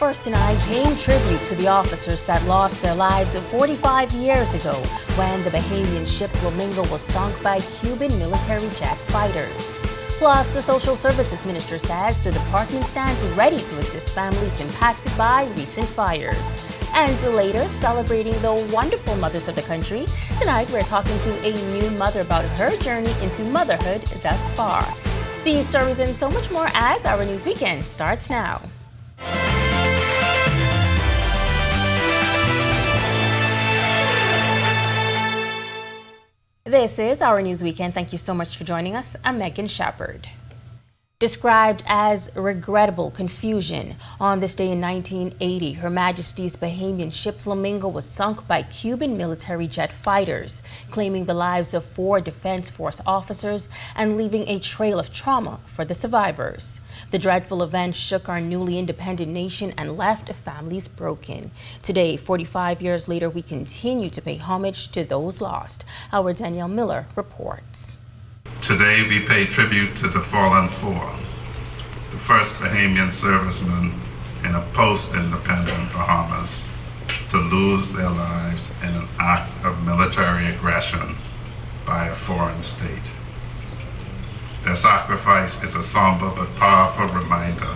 First tonight, paying tribute to the officers that lost their lives 45 years ago when the Bahamian ship Flamingo was sunk by Cuban military jet fighters. Plus, the Social Services Minister says the department stands ready to assist families impacted by recent fires. And later, celebrating the wonderful mothers of the country, tonight we're talking to a new mother about her journey into motherhood thus far. These stories and so much more as Our News Weekend starts now. This is Our News Weekend. Thank you so much for joining us. I'm Megan Shepard. Described as regrettable confusion, on this day in 1980, Her Majesty's Bahamian ship Flamingo was sunk by Cuban military jet fighters, claiming the lives of 4 Defense Force officers and leaving a trail of trauma for the survivors. The dreadful event shook our newly independent nation and left families broken. Today, 45 years later, we continue to pay homage to those lost. Our Danielle Miller reports. Today we pay tribute to the fallen 4, the first Bahamian servicemen in a post-independent Bahamas to lose their lives in an act of military aggression by a foreign state. Their sacrifice is a somber but powerful reminder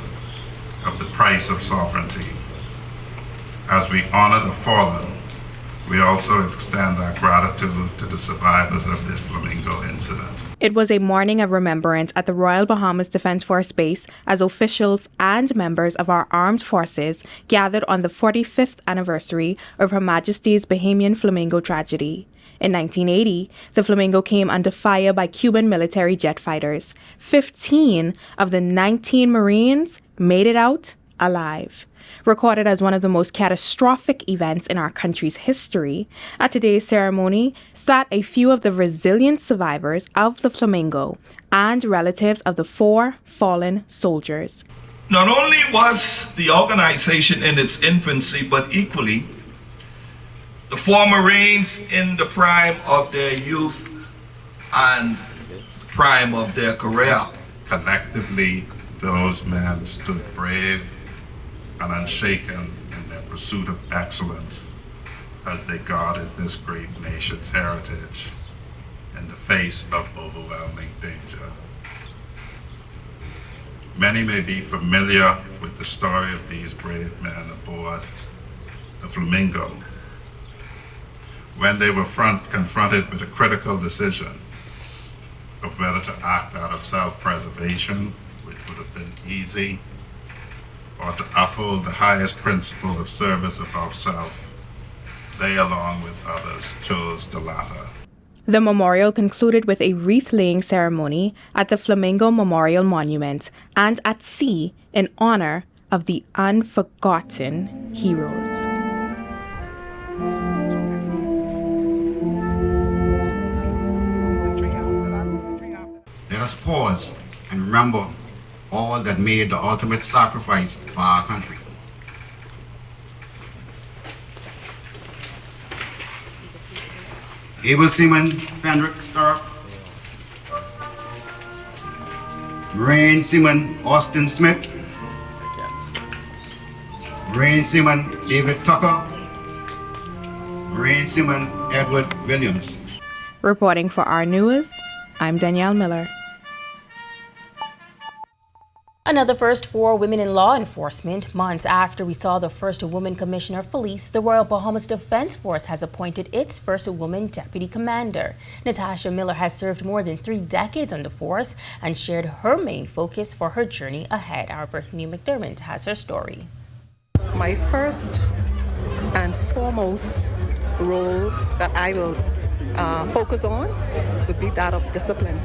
of the price of sovereignty. As we honor the fallen, we also extend our gratitude to the survivors of this Flamingo incident. It was a morning of remembrance at the Royal Bahamas Defense Force Base as officials and members of our armed forces gathered on the 45th anniversary of Her Majesty's Bahamian Flamingo tragedy. In 1980, the Flamingo came under fire by Cuban military jet fighters. 15 of the 19 Marines made it out alive. Recorded as one of the most catastrophic events in our country's history, at today's ceremony sat a few of the resilient survivors of the Flamingo and relatives of the 4 fallen soldiers. Not only was the organization in its infancy, but equally, the 4 Marines in the prime of their youth and prime of their career. Collectively, those men stood brave and unshaken in their pursuit of excellence as they guarded this great nation's heritage in the face of overwhelming danger. Many may be familiar with the story of these brave men aboard the Flamingo when they were confronted with a critical decision of whether to act out of self-preservation, which would have been easy, or to uphold the highest principle of service above self. They, along with others, chose the latter. The memorial concluded with a wreath-laying ceremony at the Flamingo Memorial Monument and at sea in honor of the unforgotten heroes. Let us pause and remember all that made the ultimate sacrifice for our country. Able Seaman Fenric Stark, Marine Seaman Austin Smith, Marine Seaman David Tucker, Marine Seaman Edward Williams. Reporting for Our News, I'm Danielle Miller. Another first for women in law enforcement. Months after we saw the first woman commissioner of police, the Royal Bahamas Defense Force has appointed its first woman deputy commander. Natasha Miller has served more than 3 decades on the force and shared her main focus for her journey ahead. Our Brittany McDermott has her story. My first and foremost role that I will focus on would be that of discipline.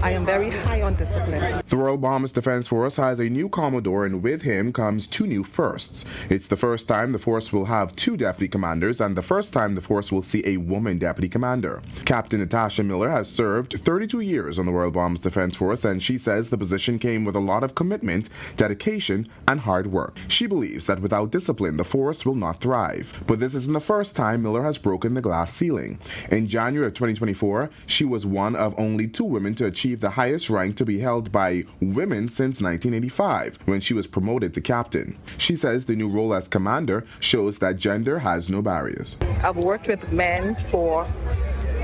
I am very high on discipline. The Royal Bahamas Defense Force has a new Commodore, and with him comes 2 new firsts. It's the first time the force will have 2 deputy commanders and the first time the force will see a woman deputy commander. Captain Natasha Miller has served 32 years on the Royal Bahamas Defense Force, and she says the position came with a lot of commitment, dedication, and hard work. She believes that without discipline, the force will not thrive. But this isn't the first time Miller has broken the glass ceiling. In January of 2024, she was one of only 2 women to achieve achieved the highest rank to be held by women since 1985, when she was promoted to captain. She says the new role as commander shows that gender has no barriers. I've worked with men for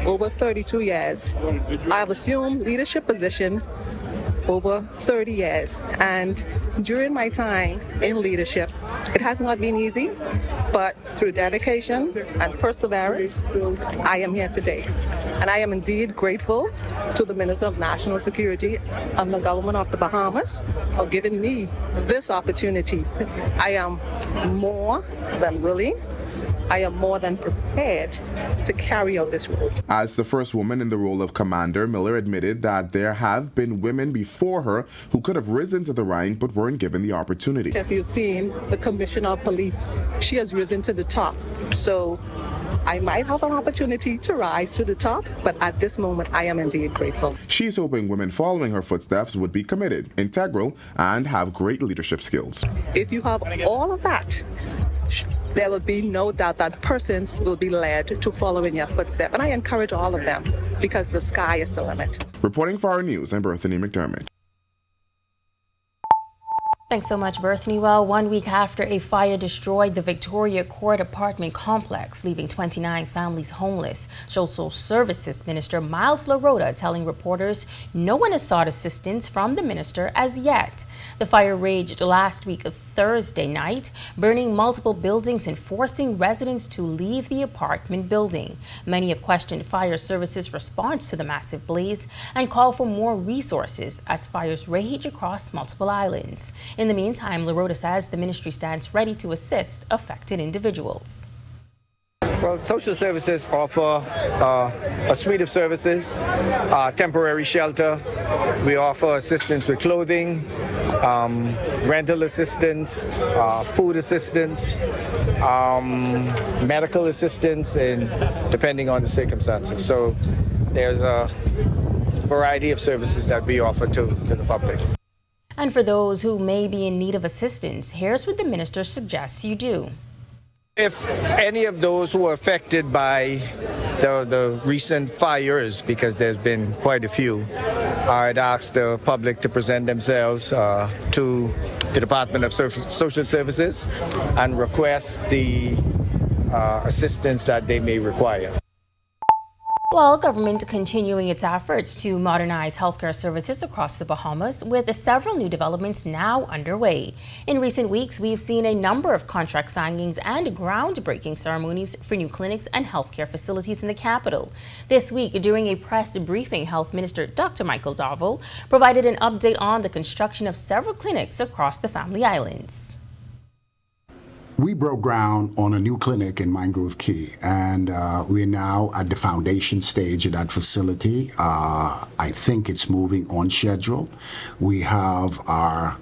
over 32 years. I've assumed leadership position over 30 years, and during my time in leadership, it has not been easy, but through dedication and perseverance, I am here today. And I am indeed grateful to the Minister of National Security and the government of the Bahamas for giving me this opportunity. I am more than willing, I am more than prepared to carry out this role. As the first woman in the role of commander, Miller admitted that there have been women before her who could have risen to the rank but weren't given the opportunity. As you've seen, the Commissioner of Police, she has risen to the top. So I might have an opportunity to rise to the top, but at this moment, I am indeed grateful. She's hoping women following her footsteps would be committed, integral, and have great leadership skills. If you have all of that, there will be no doubt that persons will be led to follow in your footsteps. And I encourage all of them because the sky is the limit. Reporting for Our News, I'm Berthany McDermott. Thanks so much, Berthany. Well, 1 week after a fire destroyed the Victoria Court apartment complex, leaving 29 families homeless, Social Services Minister Miles LaRota telling reporters no one has sought assistance from the minister as yet. The fire raged last week Thursday night, burning multiple buildings and forcing residents to leave the apartment building. Many have questioned fire services' response to the massive blaze and call for more resources as fires rage across multiple islands. In the meantime, LaRota says the ministry stands ready to assist affected individuals. Well, social services offer a suite of services, temporary shelter. We offer assistance with clothing, rental assistance, food assistance, medical assistance, and depending on the circumstances. So there's a variety of services that we offer to the public. And for those who may be in need of assistance, here's what the minister suggests you do. If any of those who are affected by the recent fires, because there's been quite a few, I'd ask the public to present themselves to the Department of Social Services and request the assistance that they may require. Well, government continuing its efforts to modernize healthcare services across the Bahamas with several new developments now underway. In recent weeks, we've seen a number of contract signings and groundbreaking ceremonies for new clinics and healthcare facilities in the capital. This week, during a press briefing, Health Minister Dr. Michael Darville provided an update on the construction of several clinics across the Family Islands. We broke ground on a new clinic in Mangrove Key, and we're now at the foundation stage of that facility. I think it's moving on schedule. We have our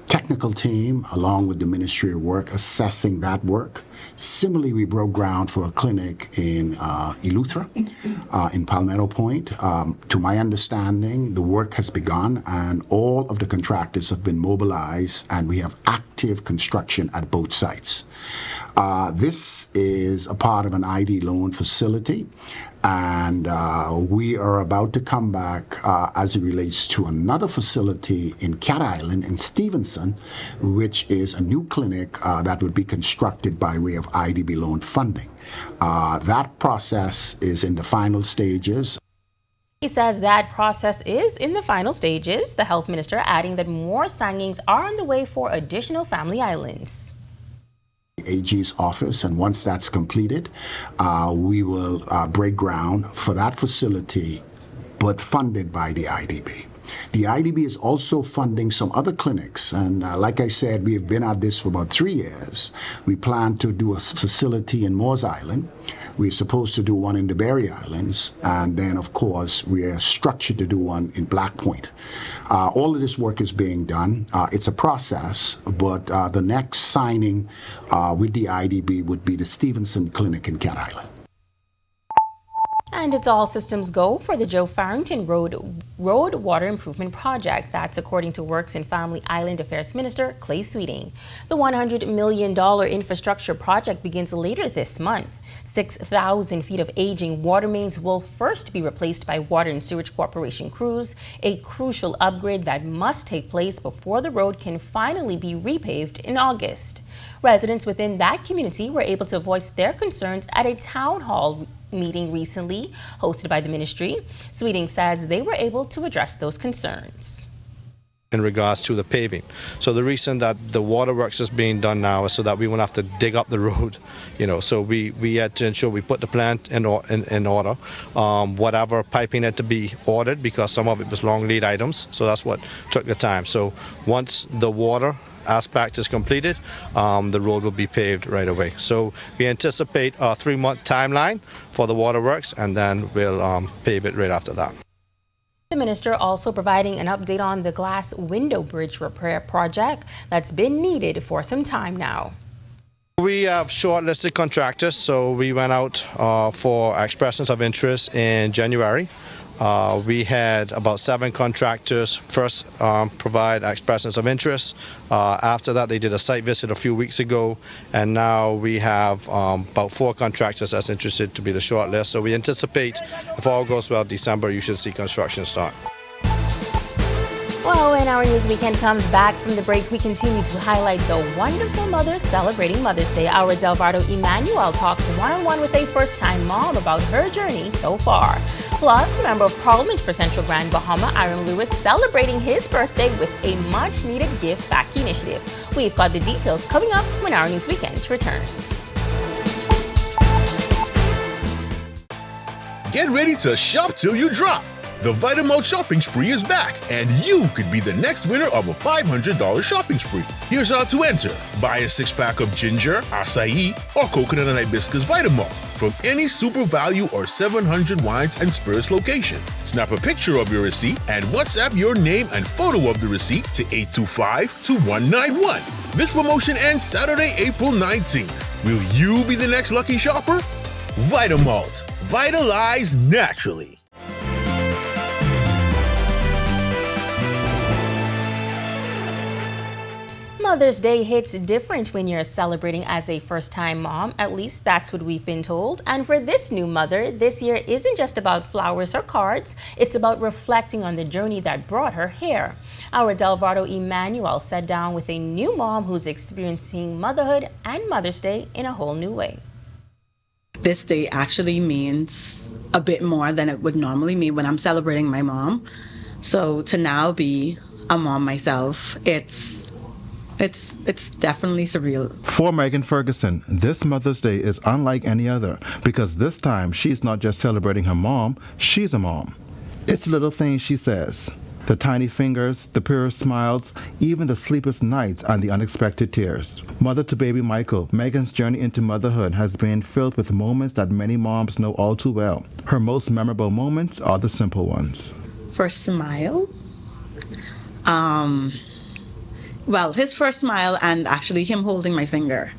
technical team, along with the Ministry of Work, assessing that work. Similarly, we broke ground for a clinic in Eleuthera, in Palmetto Point. To my understanding, the work has begun and all of the contractors have been mobilized, and we have active construction at both sites. This is a part of an ID loan facility, and we are about to come back as it relates to another facility in Cat Island in Stevenson, which is a new clinic that would be constructed by way of IDB loan funding. That process is in the final stages. He says that process is in the final stages, the health minister adding that more signings are on the way for additional Family Islands. AG's office, and once that's completed, we will break ground for that facility, but funded by the IDB. The IDB is also funding some other clinics, and like I said, we have been at this for about 3 years. We plan to do a facility in Moores Island. We're supposed to do one in the Berry Islands, and then, of course, we are structured to do one in Black Point. All of this work is being done. It's a process, but the next signing with the IDB would be the Stevenson Clinic in Cat Island. And it's all systems go for the Joe Farrington Road Water Improvement Project. That's according to Works and Family Island Affairs Minister Clay Sweeting. The $100 million infrastructure project begins later this month. 6,000 feet of aging water mains will first be replaced by Water and Sewage Corporation crews, a crucial upgrade that must take place before the road can finally be repaved in August. Residents within that community were able to voice their concerns at a town hall meeting recently hosted by the ministry. Sweeting says they were able to address those concerns. In regards to the paving. So the reason that the waterworks is being done now is so that we won't have to dig up the road, so we had to ensure we put the plant in order. Whatever piping had to be ordered because some of it was long lead items, so that's what took the time. So once the water aspect is completed, the road will be paved right away. So we anticipate a 3-month timeline for the waterworks, and then we'll pave it right after that. The minister also providing an update on the glass window bridge repair project that's been needed for some time now. We have shortlisted contractors, so we went out for expressions of interest in January. We had about 7 contractors first provide expressions of interest. After that, they did a site visit a few weeks ago, and now we have about 4 contractors that's interested to be the short list. So we anticipate, if all goes well, December, you should see construction start. Well, when Our News Weekend comes back from the break, we continue to highlight the wonderful mothers celebrating Mother's Day. Our Delvardo Emmanuel talks one-on-one with a first-time mom about her journey so far. Plus, Member of Parliament for Central Grand Bahama, Iram Lewis, celebrating his birthday with a much-needed give back initiative. We've got the details coming up when Our News Weekend returns. Get ready to shop till you drop. The Vitamalt shopping spree is back, and you could be the next winner of a $500 shopping spree. Here's how to enter. Buy a 6-pack of ginger, acai, or coconut and hibiscus Vitamalt from any Super Value or 700 Wines and Spirits location. Snap a picture of your receipt and WhatsApp your name and photo of the receipt to 825-2191. This promotion ends Saturday, April 19th. Will you be the next lucky shopper? Vitamalt. Vitalize naturally. Mother's Day hits different when you're celebrating as a first-time mom. At least that's what we've been told. And for this new mother, this year isn't just about flowers or cards. It's about reflecting on the journey that brought her here. Our Delvardo Emmanuel sat down with a new mom who's experiencing motherhood and Mother's Day in a whole new way. This day actually means a bit more than it would normally mean when I'm celebrating my mom. So to now be a mom myself, it's definitely surreal. For Megan Ferguson, this Mother's Day is unlike any other because this time she's not just celebrating her mom, she's a mom. It's little things she says. The tiny fingers, the purest smiles, even the sleepless nights and the unexpected tears. Mother to baby Michael, Megan's journey into motherhood has been filled with moments that many moms know all too well. Her most memorable moments are the simple ones. First smile. Well, his first smile and actually him holding my finger.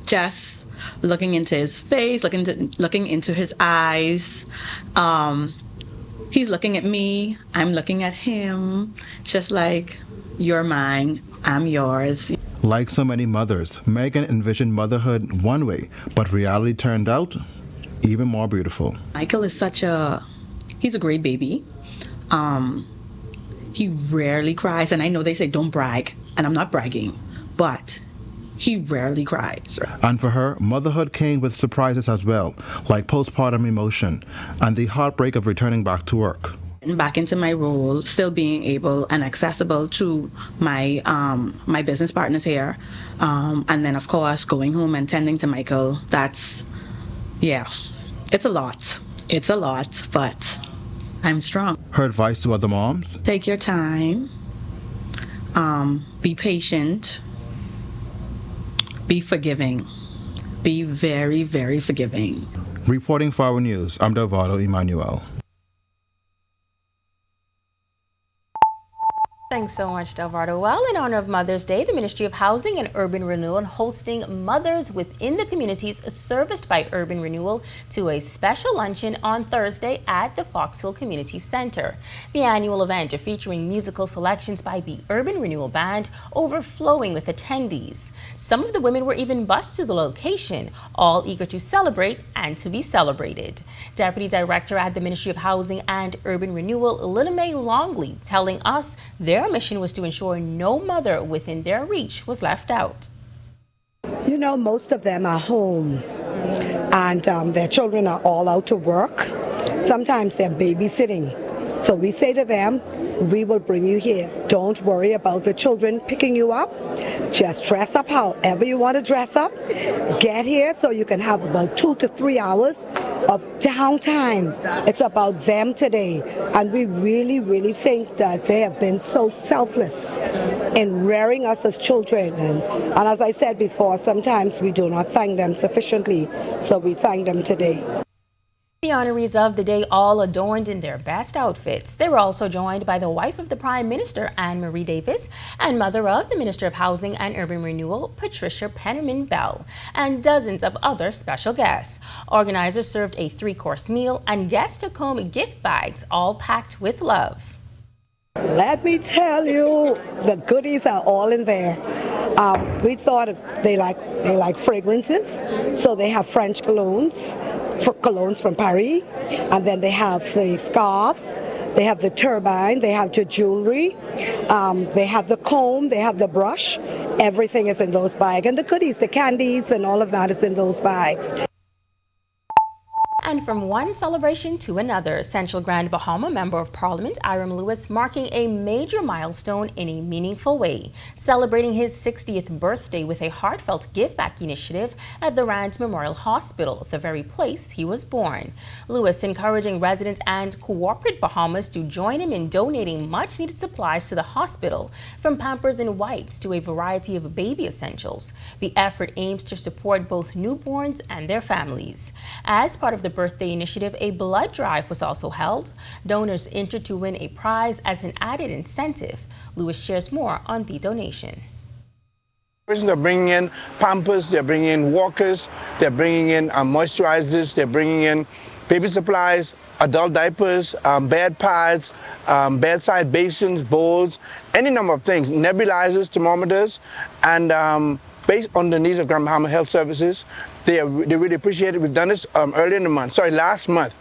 Just looking into his face, looking into his eyes. He's looking at me, I'm looking at him, just like, you're mine, I'm yours. Like so many mothers, Megan envisioned motherhood one way, but reality turned out even more beautiful. Michael is he's a great baby. He rarely cries, and I know they say don't brag, and I'm not bragging, but he rarely cries. And for her, motherhood came with surprises as well, like postpartum emotion and the heartbreak of returning back to work. And back into my role, still being able and accessible to my my business partners here, and then of course going home and tending to Michael. It's a lot. It's a lot, but I'm strong. Her advice to other moms? Take your time. Be patient. Be forgiving. Be very, very forgiving. Reporting for Our News, I'm Delvardo Emmanuel. Thanks Thanks so much, Delvardo. Well, in honor of Mother's Day, the Ministry of Housing and Urban Renewal hosting mothers within the communities serviced by Urban Renewal to a special luncheon on Thursday at the Fox Hill Community Center. The annual event, featuring musical selections by the Urban Renewal Band, overflowing with attendees. Some of the women were even bused to the location, all eager to celebrate and to be celebrated. Deputy Director at the Ministry of Housing and Urban Renewal, Lina May Longley, telling us their mission was to ensure no mother within their reach was left out. You know, most of them are home and their children are all out to work. Sometimes they're babysitting. So we say to them, we will bring you here. Don't worry about the children picking you up. Just dress up however you want to dress up. Get here so you can have about 2 to 3 hours of downtime. It's about them today. And we really, really think that they have been so selfless in rearing us as children. And as I said before, sometimes we do not thank them sufficiently. So we thank them today. The honorees of the day all adorned in their best outfits. They were also joined by the wife of the Prime Minister, Anne Marie Davis, and mother of the Minister of Housing and Urban Renewal, Patricia Penniman Bell, and dozens of other special guests. Organizers served a 3-course meal, and guests took home gift bags, all packed with love. Let me tell you, the goodies are all in there. We thought they like fragrances, so they have French colognes from Paris, and then they have the scarves, they have the turbine, they have the jewelry, they have the comb, they have the brush. Everything is in those bags, and the goodies, the candies, and all of that is in those bags. And from one celebration to another, Central Grand Bahama Member of Parliament Iram Lewis marking a major milestone in a meaningful way, celebrating his 60th birthday with a heartfelt give-back initiative at the Rand Memorial Hospital, the very place he was born. Lewis encouraging residents and corporate Bahamas to join him in donating much-needed supplies to the hospital, from Pampers and wipes to a variety of baby essentials. The effort aims to support both newborns and their families. As part of the birthday initiative, a blood drive was also held. Donors entered to win a prize as an added incentive. Lewis shares more on the donation. They're bringing in Pampers, they're bringing in walkers, they're bringing in moisturizers, they're bringing in baby supplies, adult diapers, bed pads, bedside basins, bowls, any number of things, nebulizers, thermometers, and based on the needs of Grand Bahama Health Services, they really appreciate it. We've done this last month,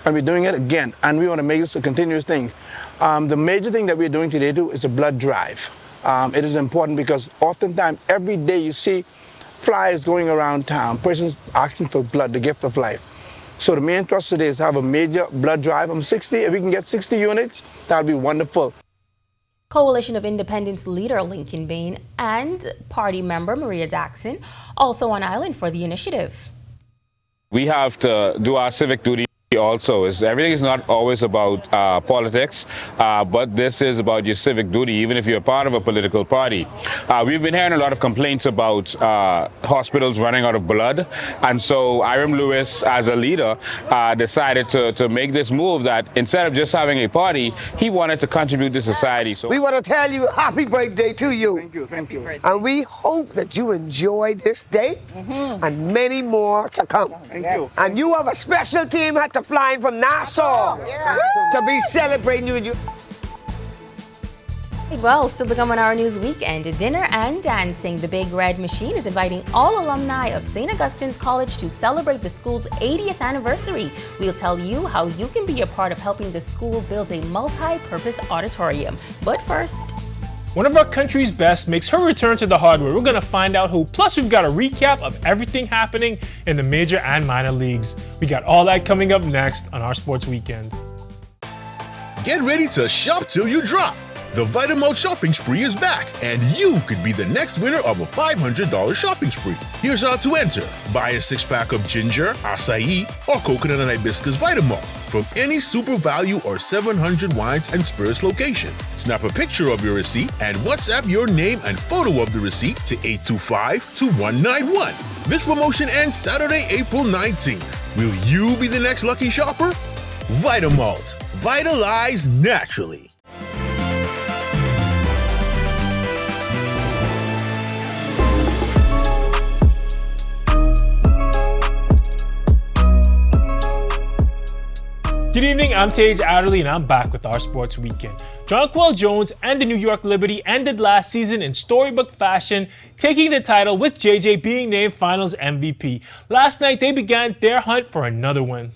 and we're doing it again, and we want to make this a continuous thing. The major thing that we're doing today too is a blood drive. It is important because oftentimes every day you see flyers going around town, persons asking for blood, the gift of life. So the main thrust today is to have a major blood drive. I'm 60, if we can get 60 units, that would be wonderful. Coalition of Independence leader Lincoln Bain and party member Maria Daxon also on island for the initiative. We have to do our civic duty also. Everything is not always about politics, but this is about your civic duty, even if you're part of a political party. We've been hearing a lot of complaints about hospitals running out of blood, and so Iram Lewis, as a leader, decided to make this move that instead of just having a party, he wanted to contribute to society. So we want to tell you happy birthday to you. Thank you, thank you. And we hope that you enjoy this day and many more to come. Thank you. And you have a special team had to fly in from Nassau to be celebrating you with you. Well, still to come on Our News Weekend, dinner and dancing. The Big Red Machine is inviting all alumni of St. Augustine's College to celebrate the school's 80th anniversary. We'll tell you how you can be a part of helping the school build a multi-purpose auditorium. But first, one of our country's best makes her return to the hardwood. We're going to find out who. Plus, we've got a recap of everything happening in the major and minor leagues. We got all that coming up next on our Sports Weekend. Get ready to shop till you drop. The Vitamalt shopping spree is back, and you could be the next winner of a $500 shopping spree. Here's how to enter. Buy a 6-pack of ginger, acai, or coconut and hibiscus Vitamalt from any Super Value or 700 Wines and Spirits location. Snap a picture of your receipt and WhatsApp your name and photo of the receipt to 825-2191. This promotion ends Saturday, April 19th. Will you be the next lucky shopper? Vitamalt. Vitalize naturally. Good evening, I'm Tage Adderley and I'm back with our Sports Weekend. Jonquel Jones and the New York Liberty ended last season in storybook fashion, taking the title with JJ being named Finals MVP. Last night, they began their hunt for another win.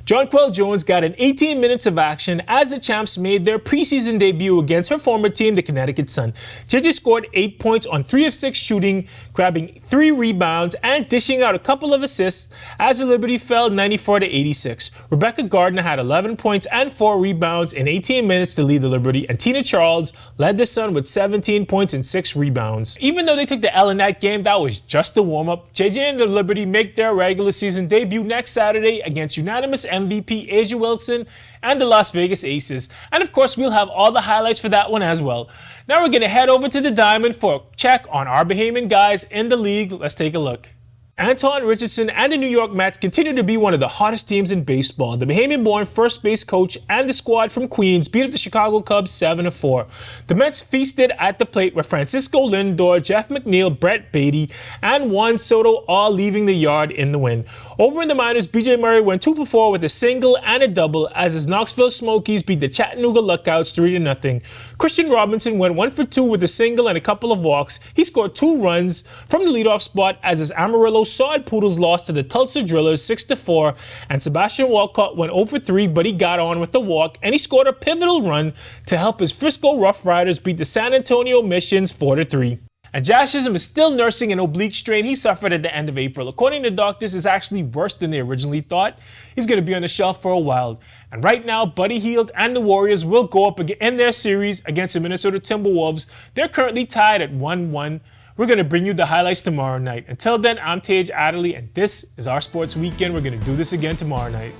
Jonquel Jones got in 18 minutes of action as the Champs made their preseason debut against her former team, the Connecticut Sun. JJ scored 8 points on 3 of 6 shooting, grabbing 3 rebounds and dishing out a couple of assists as the Liberty fell 94-86. Rebecca Gardner had 11 points and 4 rebounds in 18 minutes to lead the Liberty, and Tina Charles led the Sun with 17 points and 6 rebounds. Even though they took the L in that game, that was just the warm-up. JJ and the Liberty make their regular season debut next Saturday against unanimous MVP Asia Wilson and the Las Vegas Aces. And of course, we'll have all the highlights for that one as well. Now we're going to head over to the Diamond for a check on our Bahamian guys in the league. Let's take a look. Anton Richardson and the New York Mets continue to be one of the hottest teams in baseball. The Bahamian-born first base coach and the squad from Queens beat up the Chicago Cubs 7-4. The Mets feasted at the plate with Francisco Lindor, Jeff McNeil, Brett Beatty, and Juan Soto all leaving the yard in the win. Over in the minors, BJ Murray went 2 for 4 with a single and a double as his Knoxville Smokies beat the Chattanooga Lookouts 3-0. Christian Robinson went 1 for 2 with a single and a couple of walks. He scored 2 runs from the leadoff spot as his Amarillo Sod Poodles lost to the Tulsa Drillers 6-4, and Sebastian Walcott went 0 for 3, but he got on with the walk and he scored a pivotal run to help his Frisco Rough Riders beat the San Antonio Missions 4-3. And Josh Chisholm is still nursing an oblique strain he suffered at the end of April. According to doctors, it's actually worse than they originally thought. He's going to be on the shelf for a while. And right now, Buddy Hield and the Warriors will go up in their series against the Minnesota Timberwolves. They're currently tied at 1-1. We're going to bring you the highlights tomorrow night. Until then, I'm Tage Adderley, and this is our Sports Weekend. We're going to do this again tomorrow night.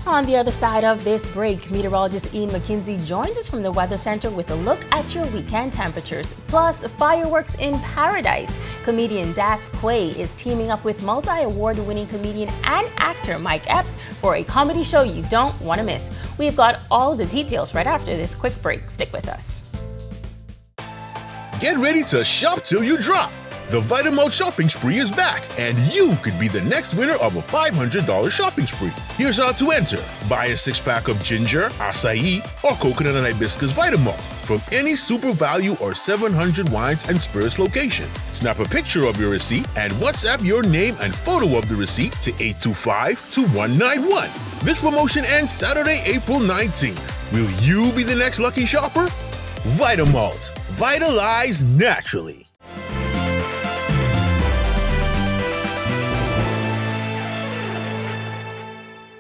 On the other side of this break, meteorologist Ian McKinsey joins us from the Weather Center with a look at your weekend temperatures, plus fireworks in paradise. Comedian Das Quay is teaming up with multi-award-winning comedian and actor Mike Epps for a comedy show you don't want to miss. We've got all of the details right after this quick break. Stick with us. Get ready to shop till you drop. The Vitamalt shopping spree is back, and you could be the next winner of a $500 shopping spree. Here's how to enter. Buy a 6-pack of ginger, acai, or coconut and hibiscus Vitamalt from any Super Value or 700 Wines and Spirits location. Snap a picture of your receipt and WhatsApp your name and photo of the receipt to 825-2191. This promotion ends Saturday, April 19th. Will you be the next lucky shopper? Vitamalt. Vitalize naturally.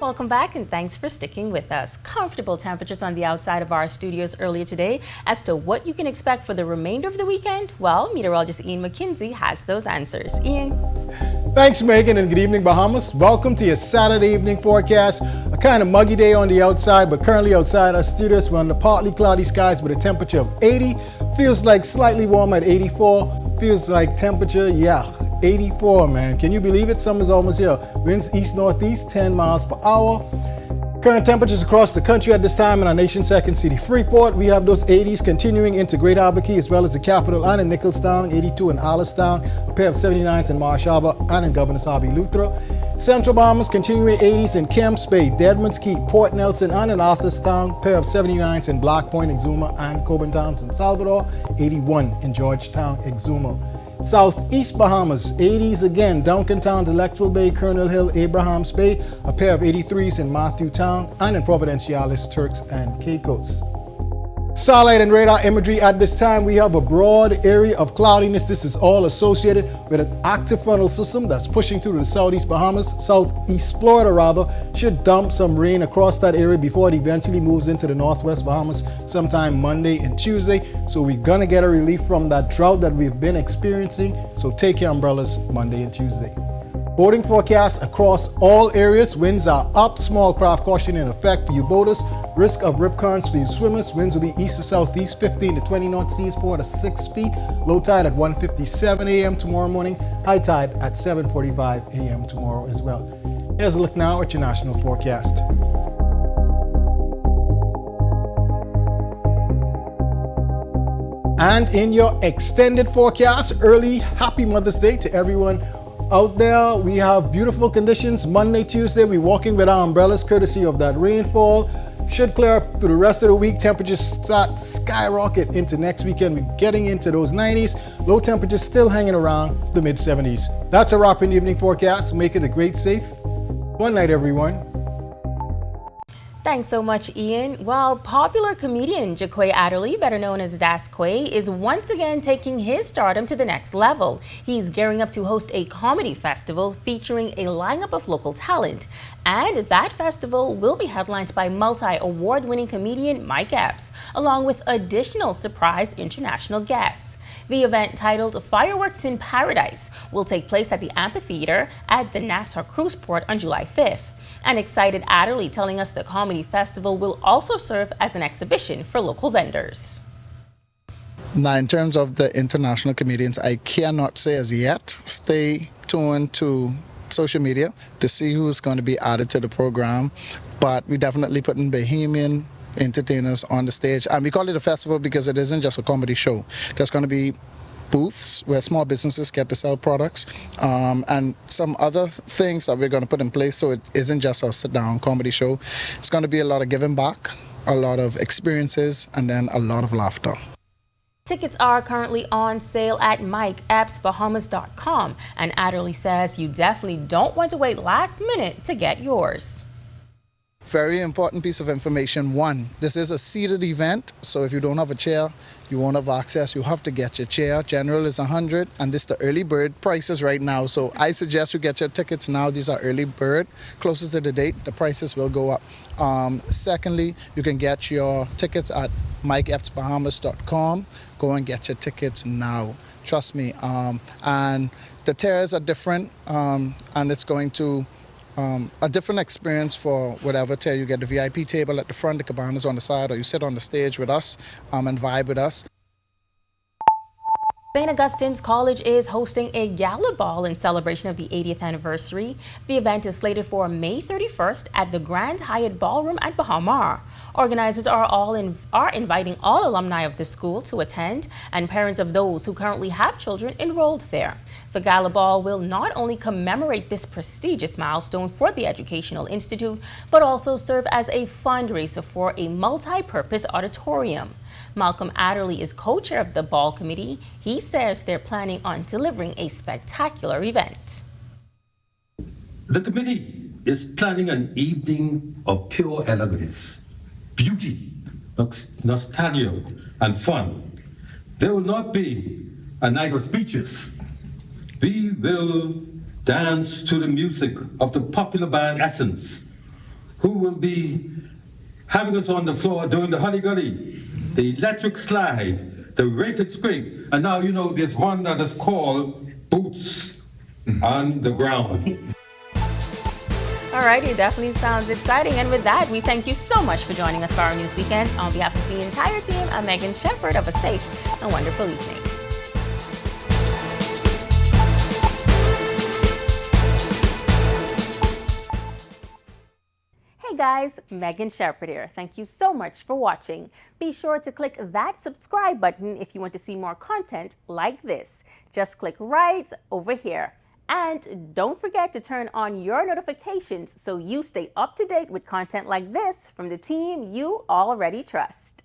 Welcome back and thanks for sticking with us. Comfortable temperatures on the outside of our studios earlier today. As to what you can expect for the remainder of the weekend, well, meteorologist Ian McKinsey has those answers. Ian. Thanks, Megan, and good evening, Bahamas. Welcome to your Saturday evening forecast. A kind of muggy day on the outside, but currently outside our studios, we're under partly cloudy skies with a temperature of 80. Feels like slightly warm at 84. Feels like temperature, 84, man. Can you believe it? Summer's almost here. Winds east-northeast, 10 miles per hour. Current temperatures across the country at this time in our nation's second city, Freeport. We have those 80s continuing into Great Albuquerque as well as the capital and in Nicholstown, 82 in Allenstown, a pair of 79s in Marsh Harbor and in Governor Sabie Luther. Central Bahamas continuing 80s in Kemps Bay, Deadman's Key, Port Nelson and in Arthurstown, a pair of 79s in Black Point, Exuma and Coburn Towns in Salvador, 81 in Georgetown, Exuma. Southeast Bahamas, 80s again, Duncantown, Electoral Bay, Colonel Hill, Abrahams Bay, a pair of 83s in Matthewtown and in Providenciales, Turks and Caicos. Satellite and radar imagery at this time, we have a broad area of cloudiness. This is all associated with an active frontal system that's pushing through the southeast Bahamas. Southeast Florida, rather, should dump some rain across that area before it eventually moves into the northwest Bahamas sometime Monday and Tuesday. So we're gonna get a relief from that drought that we've been experiencing. So take your umbrellas Monday and Tuesday. Boating forecast across all areas. Winds are up. Small craft caution in effect for you boaters. Risk of rip currents for you swimmers. Winds will be east to southeast, 15 to 20 knot seas, 4 to 6 feet. Low tide at 1:57 a.m. tomorrow morning. High tide at 7:45 a.m. tomorrow as well. Here's a look now at your national forecast. And in your extended forecast, early happy Mother's Day to everyone out there. We have beautiful conditions. Monday, Tuesday, we're walking with our umbrellas courtesy of that rainfall. Should clear up through the rest of the week. Temperatures start to skyrocket into next weekend. We're getting into those 90s. Low temperatures still hanging around the mid 70s. That's a wrap in the evening forecast. Make it a great, safe one night, everyone. Thanks so much, Ian. Well, popular comedian Jaquay Adderley, better known as Das Quay, is once again taking his stardom to the next level. He's gearing up to host a comedy festival featuring a lineup of local talent. And that festival will be headlined by multi-award-winning comedian Mike Epps, along with additional surprise international guests. The event, titled Fireworks in Paradise, will take place at the amphitheater at the Nassau Cruise Port on July 5th. An excited Adderley telling us the comedy festival will also serve as an exhibition for local vendors. Now, in terms of the international comedians, I cannot say as yet. Stay tuned to social media to see who's going to be added to the program. But we definitely putting Bahamian entertainers on the stage. And we call it a festival because it isn't just a comedy show. There's going to be booths where small businesses get to sell products and some other things that we're going to put in place, so it isn't just a sit-down comedy show. It's going to be a lot of giving back, a lot of experiences, and then a lot of laughter. Tickets are currently on sale at MikeEppsBahamas.com, and Adderley says you definitely don't want to wait last minute to get yours. Very important piece of information. One, this is a seated event, so if you don't have a chair, you won't have access. You have to get your chair. General is $100, and this is the early bird prices right now. So I suggest you get your tickets now. These are early bird. Closer to the date, the prices will go up. Secondly, you can get your tickets at MikeEppsBahamas.com. Go and get your tickets now. Trust me. And the tiers are different, and it's going to a different experience for whatever tier you get. The VIP table at the front, the cabanas on the side, or you sit on the stage with us and vibe with us. St. Augustine's College is hosting a gala ball in celebration of the 80th anniversary. The event is slated for May 31st at the Grand Hyatt Ballroom at Bahamas. Organizers are inviting all alumni of the school to attend and parents of those who currently have children enrolled there. The gala ball will not only commemorate this prestigious milestone for the Educational Institute, but also serve as a fundraiser for a multi-purpose auditorium. Malcolm Adderley is co-chair of the ball committee. He says they're planning on delivering a spectacular event. The committee is planning an evening of pure elegance, beauty, nostalgia, and fun. There will not be a night of speeches. We will dance to the music of the popular band Essence, who will be having us on the floor doing the huddy-guddy, the electric slide, the rated scrape, and now you know there's one that is called Boots on the Ground. Alrighty, it definitely sounds exciting. And with that, we thank you so much for joining us for our news weekend. On behalf of the entire team, I'm Megan Shepherd. Have a safe and wonderful evening. Hey guys, Megan Shepherd here. Thank you so much for watching. Be sure to click that subscribe button if you want to see more content like this. Just click right over here. And don't forget to turn on your notifications so you stay up to date with content like this from the team you already trust.